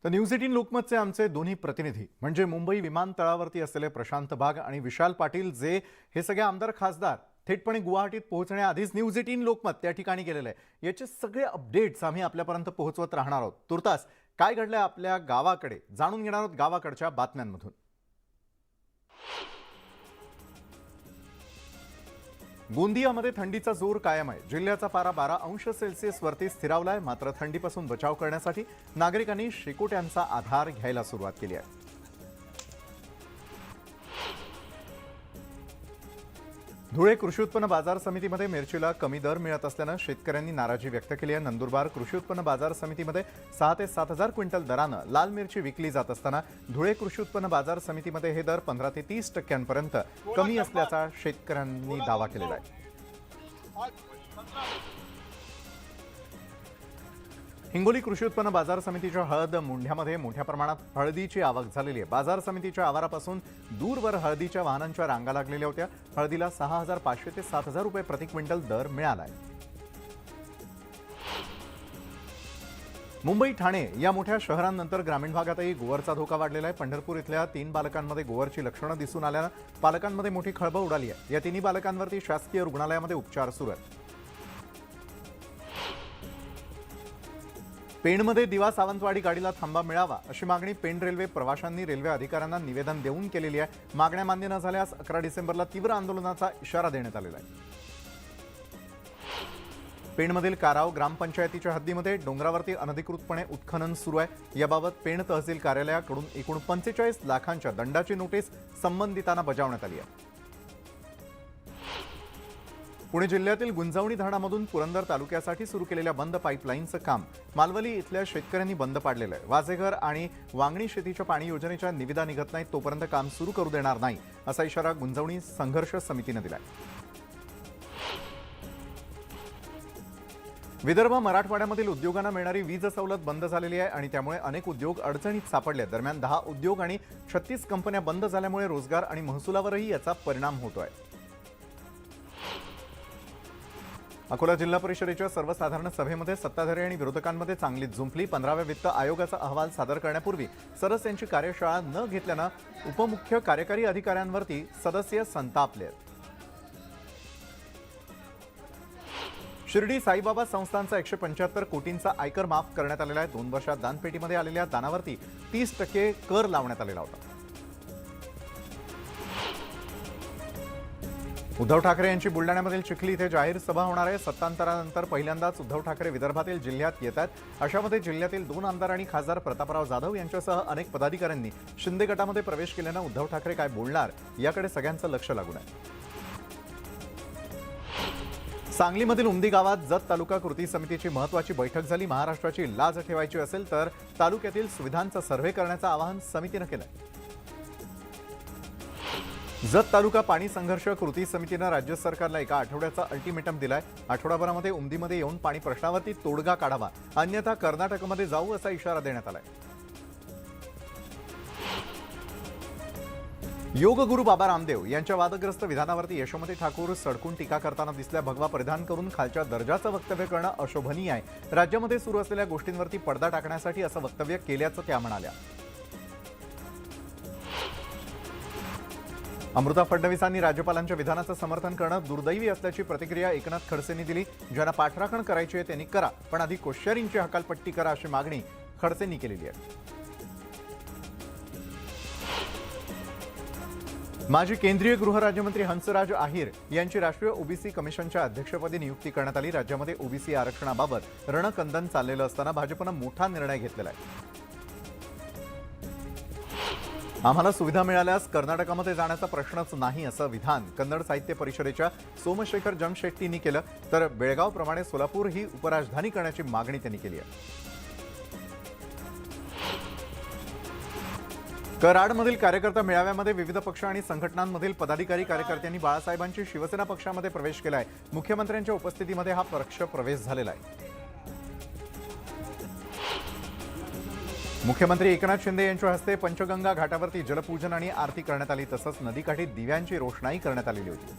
तर न्यूज 18 लोकमतचे आमचे दोन्ही प्रतिनिधी म्हणजे मुंबई विमानतळावरती असलेले प्रशांत बाग आणि विशाल पाटील जे हे सगळे आमदार खासदार थेटपणे गुवाहाटीत पोहोचण्याआधीच न्यूज 18 लोकमत त्या ठिकाणी गेलेलं आहे। याचे सगळे अपडेट्स आम्ही आपल्यापर्यंत पोहोचवत राहणार आहोत। तुर्तास काय घडलंय आपल्या गावाकडे जाणून घेणार आहोत गावाकडच्या बातम्यांमधून। गोंदियामध्ये थंडीचा जोर कायम आहे। जिल्ह्याचा पारा 12 अंश सेल्सिअस वरती स्थिरावलाय। मात्र थंडीपासून बचाव करण्यासाठी नागरिकांनी शेकोट्यांचा आधार घ्यायला सुरुवात केली आहे। धुळे कृषी उत्पन्न बाजार समितीमध्ये मिरचीला कमी दर मिळत असल्याने शेतकऱ्यांनी नाराजी व्यक्त केली आहे। नंदुरबार कृषी उत्पन्न बाजार समितीमध्ये 6 ते 7,000 क्विंटल दराने लाल मिरची विकली जात असताना धुळे कृषी उत्पन्न बाजार समितीमध्ये हे दर 15 ते 30% कमी असल्याचा शेतकऱ्यांनी दावा केलेला आहे। हिंगोली कृषी उत्पन्न बाजार समितीच्या हळद मुंढ्यामध्ये मोठ्या प्रमाणात हळदीची आवक झालेली आहे। बाजार समितीच्या आवारापासून दूरवर हळदीच्या वाहनांच्या रांगा लागलेल्या होत्या। हळदीला 6,500 ते 7,000 रुपये प्रति क्विंटल दर मिळाला आहे। मुंबई ठाणे या मोठ्या शहरांनंतर ग्रामीण भागातही गोवरचा धोका वाढलेला आहे। पंढरपूर इथल्या 3 बालकांमध्ये गोवरची लक्षणं दिसून आल्यानं पालकांमध्ये मोठी खळबळ उडाली आहे। या तिन्ही बालकांवरती शासकीय रुग्णालयामध्ये उपचार सुरू आहेत। पेणमध्ये दिवा सावंतवाडी गाडीला थांबा मिळावा अशी मागणी पेण रेल्वे प्रवाशांनी रेल्वे अधिकाऱ्यांना निवेदन देऊन केलेली आहे। मागण्या मान्य न झाल्यास 11 डिसेंबरला तीव्र आंदोलनाचा इशारा देण्यात आलेला आहे। पेणमधील काराव ग्रामपंचायतीच्या हद्दीमध्ये डोंगरावरती अनधिकृतपणे उत्खनन सुरू आहे। याबाबत पेण तहसील कार्यालयाकडून एकूण 45 लाखांच्या दंडाची नोटीस संबंधितांना बजावण्यात आली आहे। पुणे जिल्ह्यातील गुंजवणी धरणामधून पुरंदर तालुक्यासाठी सुरू केलेल्या बंद पाईपलाईनचं काम मालवली इथल्या शेतकऱ्यांनी बंद पाडलेलं आहे। वाजेघर आणि वांगणी शेतीच्या पाणी योजनेच्या निविदा निघत नाहीत तोपर्यंत काम सुरू करू देणार नाही असा इशारा गुंजवणी संघर्ष समितीने दिलाय। विदर्भ मराठवाड्यामधील उद्योगांना मिळणारी वीज सवलत बंद झालेली आहे आणि त्यामुळे अनेक उद्योग अडचणीत सापडले। दरम्यान 10 उद्योग आणि 36 कंपन्या बंद झाल्यामुळे रोजगार आणि महसुलावरही याचा परिणाम होतोय। अकोला जिल्हा परिषदेच्या सर्वसाधारण सभेमध्ये सत्ताधारी आणि विरोधकांमध्ये चांगलीच जुंपली। 15व्या वित्त आयोगाचा अहवाल सादर करण्यापूर्वी सरस यांची कार्यशाळा न घेतल्यानं उपमुख्य कार्यकारी अधिकाऱ्यांवरती सदस्य संतापले। शिर्डी साईबाबा संस्थानचा 175 कोटींचा आयकर माफ करण्यात आलेला आहे। 2 वर्षात दानपेटीमध्ये आलेल्या दानावरती 30% कर लावण्यात आलेला होता। उद्धव ठाकरे यांची बुलढाण्यामधील चिखली इथे जाहीर सभा होणार आहे। सत्तांतरानंतर पहिल्यांदाच उद्धव ठाकरे विदर्भातील जिल्ह्यात येतात। अशामध्ये जिल्ह्यातील 2 आमदार आणि खासदार प्रतापराव जाधव यांच्यासह अनेक पदाधिकाऱ्यांनी शिंदे गटामध्ये प्रवेश केल्यानं उद्धव ठाकरे काय बोलणार याकडे सगळ्यांचं लक्ष लागून आहे। सांगलीमधील उमदी गावात जत तालुका कृती समितीची महत्त्वाची बैठक झाली। महाराष्ट्राची लाज ठेवायची असेल तर तालुक्यातील सुविधांचा सर्व्हे करण्याचं आवाहन समितीनं केलंय। जत तालुका पाणी संघर्ष कृती समितीनं राज्य सरकारला एका आठवड्याचा अल्टिमेटम दिलाय। आठवडाभरामध्ये उमदीमध्ये येऊन पाणी प्रश्नावरती तोडगा काढावा अन्यथा कर्नाटकमध्ये जाऊ असा इशारा देण्यात आलाय। योगगुरू बाबा रामदेव यांच्या वादग्रस्त विधानावरती यशोमती ठाकूर सडकून टीका करताना दिसल्या। भगवा परिधान करून खालच्या दर्जाचं वक्तव्य करणं अशोभनीय आहे। राज्यामध्ये सुरू असलेल्या गोष्टींवरती पडदा टाकण्यासाठी असं वक्तव्य केल्याचं त्या म्हणाल्या। अमृता फडणवीसांनी राज्यपालांच्या विधानाचं समर्थन करणं दुर्दैवी असल्याची प्रतिक्रिया एकनाथ खडसेंनी दिली। ज्यांना पाठराखण करायची आहे त्यांनी करा पण आधी कोश्यारींची हकालपट्टी करा अशी मागणी खडसेंनी केलेली आहे। माजी केंद्रीय गृहराज्यमंत्री हंसराज आहिर यांची राष्ट्रीय ओबीसी कमिशनच्या अध्यक्षपदी नियुक्ती करण्यात आली। राज्यामध्ये ओबीसी आरक्षणाबाबत रणकंदन चाललेलं असताना भाजपनं मोठा निर्णय घेतलेला आहे। आम्हाला सुविधा मिळाल्यास कर्नाटकामध्ये जाण्याचा प्रश्नच नाही असं विधान कन्नड साहित्य परिषदेच्या सोमशेखर जमशेट्टींनी केलं। तर बेळगावप्रमाणे सोलापूर ही उपराजधानी करण्याची मागणी त्यांनी केली आहे। कराडमधील कार्यकर्ता मेळाव्यामध्ये विविध पक्ष आणि संघटनांमधील पदाधिकारी कार्यकर्त्यांनी बाळासाहेबांची शिवसेना पक्षामध्ये प्रवेश केला आहे। मुख्यमंत्र्यांच्या उपस्थितीमध्ये हा पक्ष प्रवेश झालेला आहे। मुख्यमंत्री एकनाथ शिंदे यांच्या हस्ते पंचगंगा घाटावरती जलपूजन आणि आरती करण्यात आली। तसंच नदीकाठी दिव्यांची रोषणाई करण्यात आलेली होती।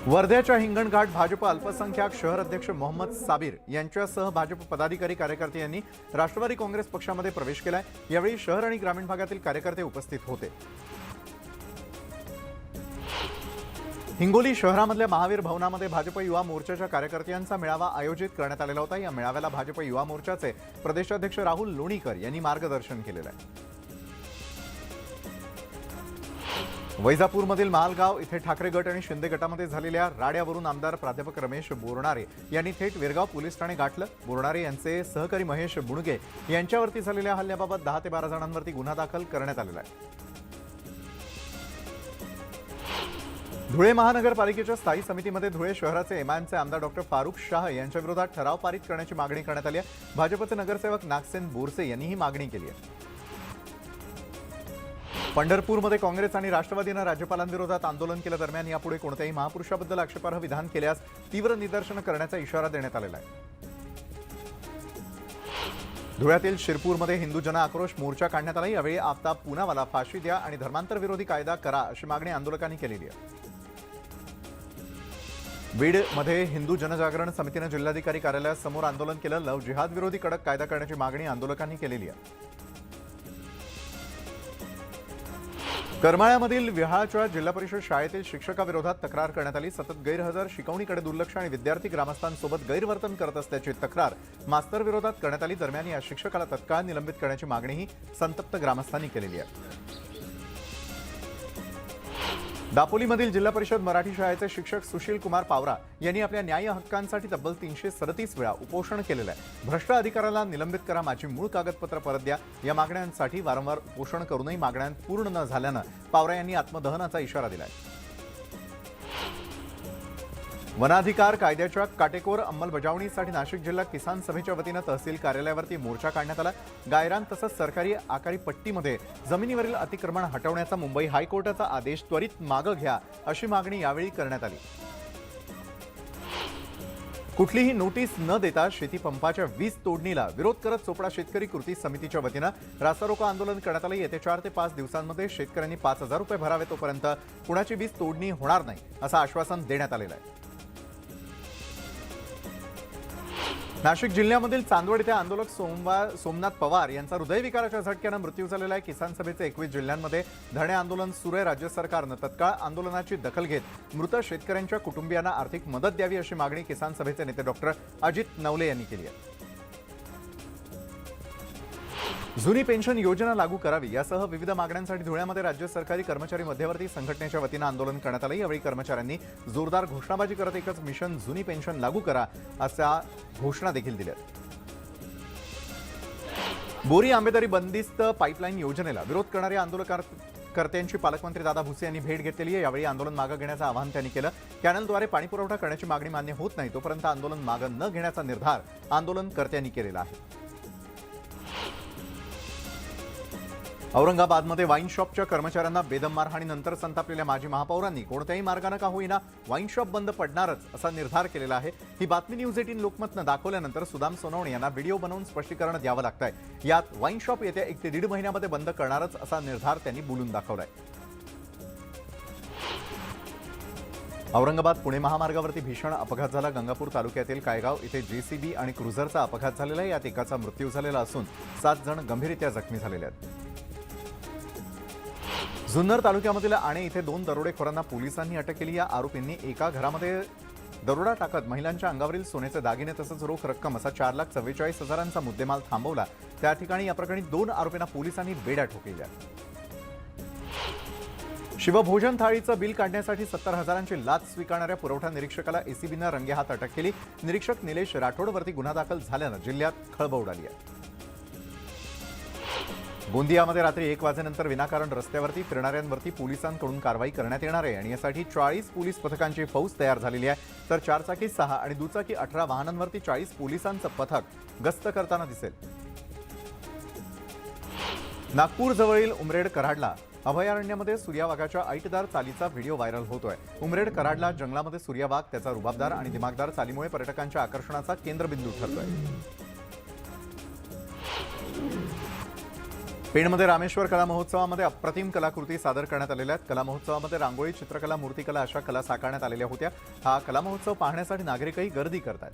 वर्ध्याच्या हिंगणघाट भाजप अल्पसंख्याक शहर अध्यक्ष मोहम्मद साबिर यांच्यासह भाजप पदाधिकारी कार्यकर्ते यांनी राष्ट्रवादी काँग्रेस पक्षामध्ये प्रवेश केलाय। यावेळी शहर आणि ग्रामीण भागातील कार्यकर्ते उपस्थित होते। हिंगोली शहरामधल्या महावीर भवनामध्ये भाजप युवा मोर्चाच्या कार्यकर्त्यांचा मेळावा आयोजित करण्यात आलेला होता। या मेळाव्याला भाजप युवा मोर्चाचे प्रदेशाध्यक्ष राहुल लोणीकर यांनी मार्गदर्शन केलेलं आहे। वैजापूरमधील महालगाव इथे ठाकरे गट आणि शिंदे गटामध्ये झालेल्या राड्यावरून आमदार प्राध्यापक रमेश बोरणारे यांनी थेट वेरगाव पोलीस ठाणे गाठलं। बोरणारे यांचे सहकारी महेश बुणगे यांच्यावरती झालेल्या हल्ल्याबाबत 10 ते 12 जणांवरती गुन्हा दाखल करण्यात आलेला आहे। धुळे महानगरपालिकेच्या स्थायी समितीमध्ये धुळे शहराचे एमआयएमचे आमदार डॉक्टर फारुख शाह यांच्या विरोधात ठराव पारित करण्याची मागणी करण्यात आली आहे। भाजपचे नगरसेवक नागसेन बोरसे यांनी ही मागणी केली आहे। पंढरपूरमध्ये काँग्रेस आणि राष्ट्रवादीनं राज्यपालांविरोधात आंदोलन केलं। दरम्यान यापुढे कोणत्याही महापुरुषाबद्दल आक्षेपार्ह विधान केल्यास तीव्र निदर्शनं करण्याचा इशारा देण्यात आलेला आहे। धुळ्यातील शिरपूरमध्ये हिंदू जन आक्रोश मोर्चा काढण्यात आला। यावेळी आफ्ताब पूनावाला फाशी द्या आणि धर्मांतर विरोधी कायदा करा अशी मागणी आंदोलकांनी केलेली आहे। बीडमध्ये हिंदू जनजागरण समितीनं जिल्हाधिकारी कार्यालयासमोर आंदोलन केलं। लव जिहाद विरोधी कडक कायदा करण्याची मागणी आंदोलकांनी केलेली आहे। करमाळ्यामधील विहाळच्या जिल्हा परिषद शाळेतील शिक्षकाविरोधात तक्रार करण्यात आली। सतत गैरहजर, शिकवणीकडे दुर्लक्ष आणि विद्यार्थी ग्रामस्थांसोबत गैरवर्तन करत असल्याची तक्रार मास्तर विरोधात करण्यात आली। दरम्यान या शिक्षकाला तत्काळ निलंबित करण्याची मागणीही संतप्त ग्रामस्थांनी केलेली आहे। दापोलीमधील जिल्हा परिषद मराठी शाळेचे शिक्षक सुशील कुमार पावरा यांनी आपल्या न्याय हक्कांसाठी तब्बल 337 वेळा उपोषण केलेलं आहे। भ्रष्ट अधिकाऱ्याला निलंबित करा, माझी मूळ कागदपत्र परत द्या या मागण्यांसाठी वारंवार उपोषण करूनही मागण्या पूर्ण न झाल्यानं पावरा यांनी आत्मदहनाचा इशारा दिलाय। वनाधिकार कायद्याच्या काटेकोर अंमलबजावणीसाठी नाशिक जिल्हा किसान सभेच्या वतीनं तहसील कार्यालयावरती मोर्चा काढण्यात आला। गायरान तसंच सरकारी आकारी पट्टीमध्ये जमिनीवरील अतिक्रमण हटवण्याचा मुंबई हायकोर्टाचा आदेश त्वरित मागे घ्या अशी मागणी यावेळी करण्यात आली। कुठलीही नोटीस न देता शेती पंपाच्या वीज तोडणीला विरोध करत चोपडा शेतकरी कृती समितीच्या वतीनं रास्ता रोको आंदोलन करण्यात आलं। येत्या 4 ते 5 दिवसांमध्ये शेतकऱ्यांनी 5,000 रुपये भरावे, तोपर्यंत कुणाची वीज तोडणी होणार नाही असं आश्वासन देण्यात आलेलं आहे। नाशिक जिल्ह्यामधील चांदवड इथे आंदोलक सोमनाथ पवार यांचा हृदयविकाराच्या झटक्यानं मृत्यू झालेला आहे। किसान सभेचे 21 जिल्ह्यांमध्ये धरणे आंदोलन सुरू आहे। राज्य सरकारनं तत्काळ आंदोलनाची दखल घेत मृत शेतकऱ्यांच्या कुटुंबियांना आर्थिक मदत द्यावी अशी मागणी किसान सभेचे नेते डॉक्टर अजित नवले यांनी केली आहे। जुनी पेन्शन योजना लागू करावी यासह विविध मागण्यांसाठी धुळ्यामध्ये राज्य सरकारी कर्मचारी मध्यवर्ती संघटनेच्या वतीनं आंदोलन करण्यात आलं। यावेळी कर्मचाऱ्यांनी जोरदार घोषणाबाजी करत एकच मिशन जुनी पेन्शन लागू करा अशा घोषणा देखील दिल्या। बोरी आंबेदारी बंदिस्त पाईपलाईन योजनेला विरोध करणाऱ्या आंदोलनकर्त्यांची पालकमंत्री दादा भुसे यांनी भेट घेतलेली आहे। यावेळी आंदोलन मागे घेण्याचं आवाहन त्यांनी केलं। कॅनलद्वारे पाणीपुरवठा करण्याची मागणी मान्य होत नाही तोपर्यंत आंदोलन मागे न घेण्याचा निर्धार आंदोलनकर्त्यांनी केलेला आहे। औरंगाबादमध्ये वाईन शॉपच्या कर्मचाऱ्यांना बेदम मारहाणीनंतर संतापलेल्या माजी महापौरांनी कोणत्याही मार्गाने का होईना वाईन शॉप बंद पडणारच असा निर्धार केलेला आहे। ही बातमी न्यूज 18 लोकमतनं दाखवल्यानंतर सुदाम सोनवणे यांना व्हिडिओ बनवून स्पष्टीकरण द्यावं लागतंय। यात वाईन शॉप येत्या 1 ते 1.5 महिन्यामध्ये बंद करणारच असा निर्धार त्यांनी बोलून दाखवलाय। औरंगाबाद पुणे महामार्गावरती भीषण अपघात झाला। गंगापूर तालुक्यातील कायगाव इथे जेसीबी आणि क्रुझरचा अपघात झालेला आहे। यात एकाचा मृत्यू झालेला असून 7 जण गंभीररित्या जखमी झालेले आहेत। जुन्नर तालुक्यामधील आणे इथे 2 दरोडेखोरांना पोलिसांनी अटक केली। या आरोपींनी एका घरामध्ये दरोडा टाकत महिलांच्या अंगावरील सोन्याचे दागिने तसंच रोख रक्कम असा 4,44,000चा मुद्देमाल थांबवला। त्या ठिकाणी या प्रकरणी 2 आरोपींना पोलिसांनी बेड्या ठोकल्या। शिवभोजन थाळीचं बिल काढण्यासाठी 70,000ची लाच स्वीकारणाऱ्या पुरवठा निरीक्षकाला एसीबीनं रंगेहात अटक केली। निरीक्षक निलेश राठोडवरती गुन्हा दाखल झाल्यानं जिल्ह्यात खळबळ उडाली आहे। गोंदियामध्ये रात्री 1 वाजेनंतर विनाकारण रस्त्यावरती फिरणाऱ्यांवरती पोलिसांकडून कारवाई करण्यात येणार आहे आणि यासाठी 40 पोलीस पथकांची फौज तयार झालेली आहे। तर 4 चाकी 6 आणि दुचाकी 18 वाहनांवरती 40 पोलिसांचं पथक गस्त करताना दिसेल। नागपूर जवळील उमरेड कराडला अभयारण्यामध्ये सूर्यावाघाच्या ऐटदार चालीचा व्हिडिओ व्हायरल होतोय। उमरेड कराडला जंगलामध्ये सूर्यावाघ त्याचा रुबाबदार आणि दिमागदार चालीमुळे पर्यटकांच्या आकर्षणाचा केंद्रबिंदू ठरतोय। पेणमध्ये रामेश्वर कला महोत्सवामध्ये अप्रतिम कलाकृती सादर करण्यात आलेल्या आहेत. कला महोत्सवामध्ये रांगोळी, चित्रकला, मूर्तिकला अशा कला साकारण्यात आलेल्या होत्या. हा कला महोत्सव पाहण्यासाठी नागरिकही गर्दी करतात.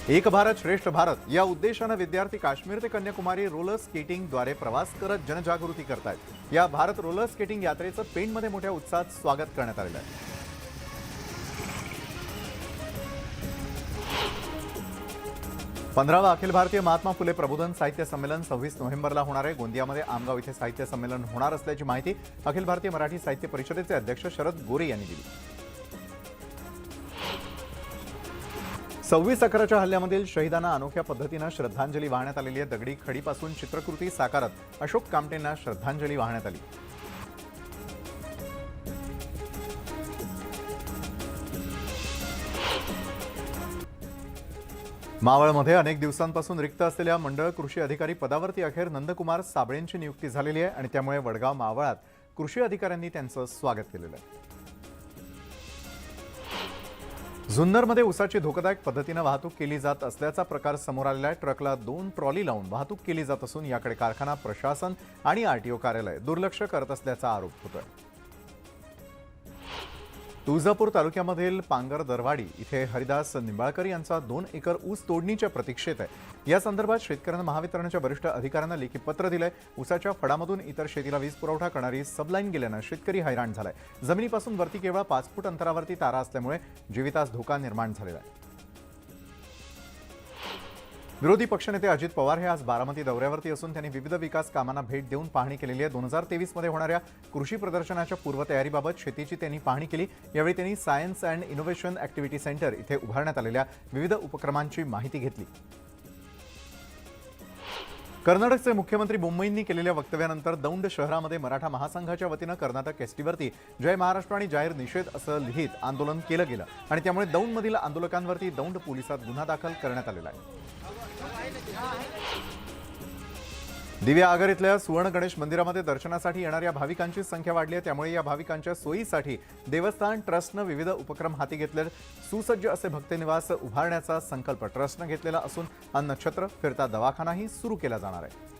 एक भारत श्रेष्ठ भारत या उद्देशाने विद्यार्थी काश्मीर ते कन्याकुमारी रोलर स्केटिंगद्वारे प्रवास करत जनजागृती करतात. या भारत रोलर स्केटिंग यात्रेचं पेणमध्ये मोठ्या उत्साहात स्वागत करण्यात आलेलं आहे. 15वा अखिल भारतीय महात्मा फुले प्रबोधन साहित्य संमेलन 26 नोव्हेंबरला होणार आहे. गोंदियामध्ये आमगाव इथे साहित्य संमेलन होणार असल्याची माहिती अखिल भारतीय मराठी साहित्य परिषदेचे अध्यक्ष शरद गोरे यांनी दिली. 26/11च्या हल्ल्यामधील शहीदांना अनोख्या पद्धतीने श्रद्धांजली वाहण्यात आलेली आहे. दगडी खडीपासून चित्रकृती साकारत अशोक कामटेंना श्रद्धांजली वाहण्यात आली. मावळमध्ये अनेक दिवसांपासून रिक्त असलेल्या मंडळ कृषी अधिकारी पदावरती अखेर नंदकुमार साबळेंची नियुक्ती झालेली आहे आणि त्यामुळे वडगाव मावळात कृषी अधिकाऱ्यांनी त्यांचं स्वागत केलेलं आहे. जुन्नरमध्ये ऊसाची धोकादायक पद्धतीने वाहतूक केली जात असल्याचा प्रकार समोर आलेला आहे. ट्रकला 2 ट्रॉली लावून वाहतूक केली जात असून याकडे कारखाना प्रशासन आणि आरटीओ कार्यालय दुर्लक्ष करत असल्याचा आरोप होतोय. तुळजापूर तालुक्यामधील पांगर दरवाडी इथे हरिदास निंबाळकर यांचा 2 एकर ऊस तोडणीच्या प्रतीक्षेत आहे. या संदर्भात शेतकऱ्यांना महावितरणच्या वरिष्ठ अधिकाऱ्यांना लेखी पत्र दिलंय. ऊसाच्या फडामधून इतर शेतीला वीज पुरवठा करणारी सबलाईन गेल्यानं शेतकरी हैराण झालाय. जमिनीपासून वरती केवळ 5 फूट अंतरावरती तारा असल्यामुळे जीवितास धोका निर्माण झालेला आहे. विरोधी पक्षनेते अजित पवार हे आज बारामती दौऱ्यावरती असून त्यांनी विविध विकास कामांना भेट देऊन पाहणी केलेली आहे. 2023 मध्ये होणाऱ्या कृषी प्रदर्शनाच्या पूर्वतयारीबाबत शेतीची त्यांनी पाहणी केली. यावेळी त्यांनी science and innovation activity centre इथे उभारण्यात आलेल्या विविध उपक्रमांची माहिती घेतली. कर्नाटकचे मुख्यमंत्री बोम्मईंनी केलेल्या वक्तव्यानंतर दौंड शहरामध्ये मराठा महासंघाच्या वतीनं कर्नाटक एसटीवरती जय महाराष्ट्र आणि जाहीर निषेध असं लिहित आंदोलन केलं गेलं आणि त्यामुळे दौंडमधील आंदोलकांवरती दौंड पोलिसात गुन्हा दाखल करण्यात आलेला आहे. दिव्या आगर इथल्या सुवर्ण गणेश मंदिरामध्ये दर्शनासाठी येणाऱ्या भाविकांची संख्या वाढली आहे. त्यामुळे या भाविकांच्या सोयीसाठी देवस्थान ट्रस्टनं विविध उपक्रम हाती घेतले. सुसज्ज असे भक्तनिवास उभारण्याचा संकल्प ट्रस्टनं घेतलेला असून अन्नछत्र, फिरता दवाखानाही सुरू केला जाणार आहे.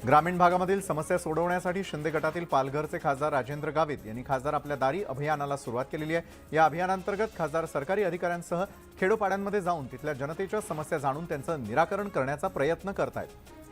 ग्रामीण भागामधील समस्या सोडवण्यासाठी शिंदे गटातील पालघरचे खासदार राजेंद्र गावित यांनी खासदार आपल्या दारी अभियानाला सुरुवात केलेली आहे. या अभियानांतर्गत खासदार सरकारी अधिकाऱ्यांसह खेडोपाड्यांमध्ये जाऊन तिथल्या जनतेच्या समस्या जाणून त्यांचं निराकरण करण्याचा प्रयत्न करत आहेत.